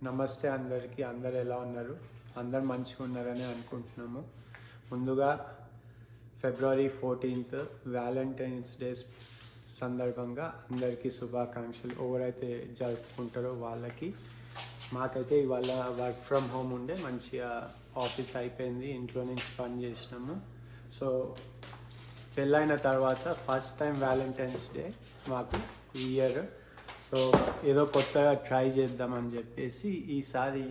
నమస్తే అందరికీ. అందరు ఎలా ఉన్నారు? అందరు మంచిగా ఉన్నారని అనుకుంటున్నాము. ముందుగా ఫిబ్రవరి 14th వ్యాలంటైన్స్ డే సందర్భంగా అందరికీ శుభాకాంక్షలు. ఎవరైతే జరుపుకుంటారో వాళ్ళకి. మాకైతే ఇవాళ వర్క్ ఫ్రమ్ హోమ్ ఉండే, మంచిగా ఆఫీస్ అయిపోయింది, ఇంట్లో నుంచి పని చేసినాము. సో పెళ్ళైన తర్వాత ఫస్ట్ టైం వ్యాలంటైన్స్ డే మాకు ఈ ఇయర్. సో ఏదో కొత్తగా ట్రై చేద్దామని చెప్పేసి ఈసారి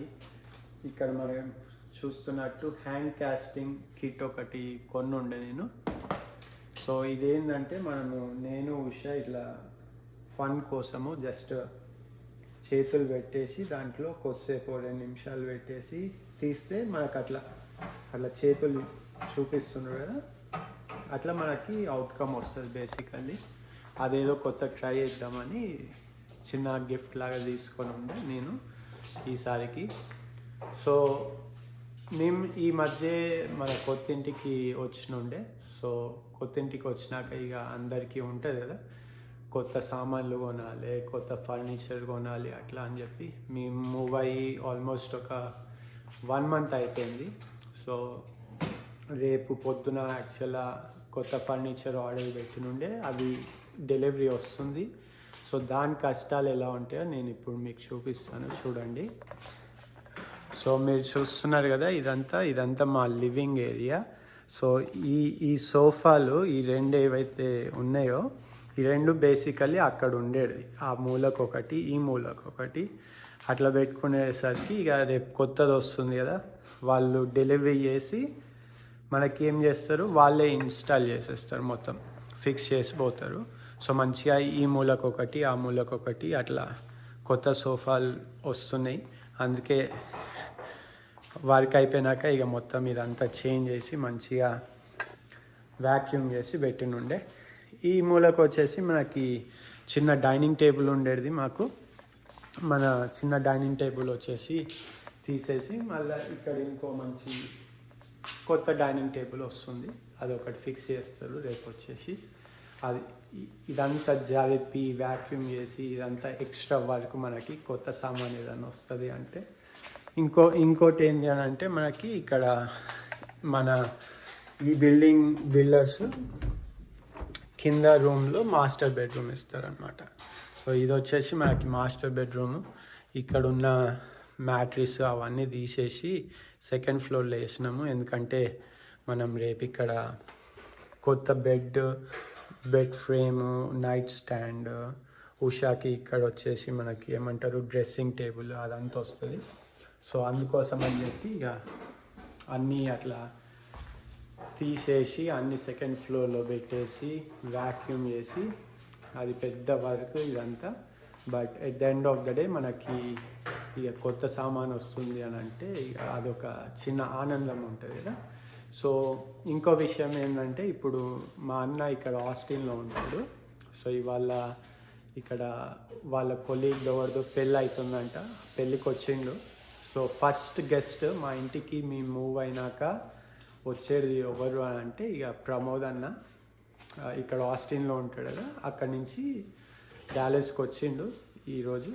ఇక్కడ మనం చూస్తున్నట్టు హ్యాండ్ కాస్టింగ్ కిట్ ఒకటి కొన్నుండే నేను. సో ఇదేంటంటే నేను ఉషా ఇట్లా ఫన్ కోసము జస్ట్ చేతులు పెట్టేసి దాంట్లో కొద్దిసేపు 2 నిమిషాలు పెట్టేసి తీస్తే మనకు అట్లా చేతులు చూపిస్తున్నారు కదా, అట్లా మనకి అవుట్కమ్ వస్తుంది బేసికల్లీ. అదేదో కొత్త ట్రై చేద్దామని చిన్న గిఫ్ట్ లాగా తీసుకొని ఉండే నేను ఈసారికి. సో మేము ఈ మధ్య మన కొత్త ఇంటికి వచ్చినుండే. సో కొత్త ఇంటికి వచ్చినాక ఇక అందరికీ ఉంటుంది కదా, కొత్త సామాన్లు కొనాలి, కొత్త ఫర్నిచర్ కొనాలి అట్లా అని చెప్పి మేము మూవ్ అయ్యి ఆల్మోస్ట్ ఒక 1 month అయిపోయింది. సో రేపు పొద్దున యాక్చువల్గా కొత్త ఫర్నిచర్ ఆర్డర్ పెట్టినుండే, అది డెలివరీ వస్తుంది. సో దాని కష్టాలు ఎలా ఉంటాయో నేను ఇప్పుడు మీకు చూపిస్తాను, చూడండి. సో మీరు చూస్తున్నారు కదా, ఇదంతా మా లివింగ్ ఏరియా. సో ఈ సోఫాలు ఈ 2 ఏవైతే ఉన్నాయో, ఈ 2 బేసికల్లీ అక్కడ ఉండేది. ఆ మూలకు ఒకటి, ఈ మూలకు ఒకటి అట్లా పెట్టుకునేసరికి ఇక రేపు కొత్తది వస్తుంది కదా, వాళ్ళు డెలివరీ చేసి మనకి ఏం చేస్తారు, వాళ్ళే ఇన్స్టాల్ చేసేస్తారు, మొత్తం ఫిక్స్ చేసిపోతారు. సో మంచిగా ఈ మూలకు ఒకటి, ఆ మూలకు ఒకటి అట్లా కొత్త సోఫాలు వస్తున్నాయి. అందుకే వర్క్ అయిపోయినాక ఇక మొత్తం ఇదంతా చేంజ్ చేసి మంచిగా వ్యాక్యూమ్ చేసి పెట్టినుండే. ఈ మూలకు వచ్చేసి మనకి చిన్న డైనింగ్ టేబుల్ ఉండేది మాకు. మన చిన్న డైనింగ్ టేబుల్ వచ్చేసి తీసేసి మళ్ళీ ఇక్కడ ఇంకో మంచి కొత్త డైనింగ్ టేబుల్ వస్తుంది, అది ఒకటి ఫిక్స్ చేస్తారు రేపు వచ్చేసి. అది ఇదంతా జరిపి వ్యాక్యూమ్ చేసి ఇదంతా ఎక్స్ట్రా వర్క్ మనకి కొత్త సామాన్ ఏదైనా వస్తుంది అంటే. ఇంకోటి ఏంటి అని అంటే, మనకి ఇక్కడ మన ఈ బిల్డర్స్ కింద రూమ్లో మాస్టర్ బెడ్రూమ్ ఇస్తారనమాట. సో ఇది వచ్చేసి మనకి మాస్టర్ బెడ్రూమ్. ఇక్కడ ఉన్న మ్యాట్రిస్ అవన్నీ తీసేసి 2nd floorలో వేసినాము, ఎందుకంటే మనం రేపు ఇక్కడ కొత్త బెడ్ ఫ్రేమ్, నైట్ స్టాండ్, ఉషాకి ఇక్కడ వచ్చేసి మనకి ఏమంటారు డ్రెస్సింగ్ టేబుల్ అదంతా వస్తుంది. సో అందుకోసం అని చెప్పి ఇక అన్నీ అట్లా తీసేసి అన్ని 2nd floorలో పెట్టేసి వ్యాక్యూమ్ చేసి, అది పెద్ద వర్క్ ఇదంతా. But at the end of the day మనకి ఇక కొత్త సామాన్ వస్తుంది అని అంటే ఇక అదొక చిన్న ఆనందం ఉంటుంది కదా. సో ఇంకో విషయం ఏంటంటే, ఇప్పుడు మా అన్న ఇక్కడ ఆస్టిన్లో ఉంటాడు. సో ఇవాళ ఇక్కడ వాళ్ళ కొలీగ్ ఎవరిదో పెళ్ళి అవుతుందంట, పెళ్ళికి వచ్చిండు. సో ఫస్ట్ గెస్ట్ మా ఇంటికి మేము మూవ్ అయినాక వచ్చేది ఎవరు అని అంటే ఇక ప్రమోద్ అన్న. ఇక్కడ ఆస్టిన్లో ఉంటాడు కదా, అక్కడి నుంచి డాలస్కి వచ్చిండు ఈరోజు.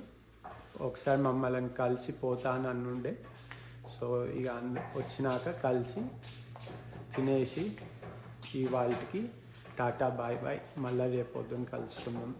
ఒకసారి మమ్మల్ని కలిసి పోతాను అన్నుండే. సో ఇక వచ్చినాక కలిసి తినేసి ఈ వాళ్ళకి టాటా బాయ్ బాయ్, మళ్ళీ రేపు పొద్దున్న కలుసుకుందాం.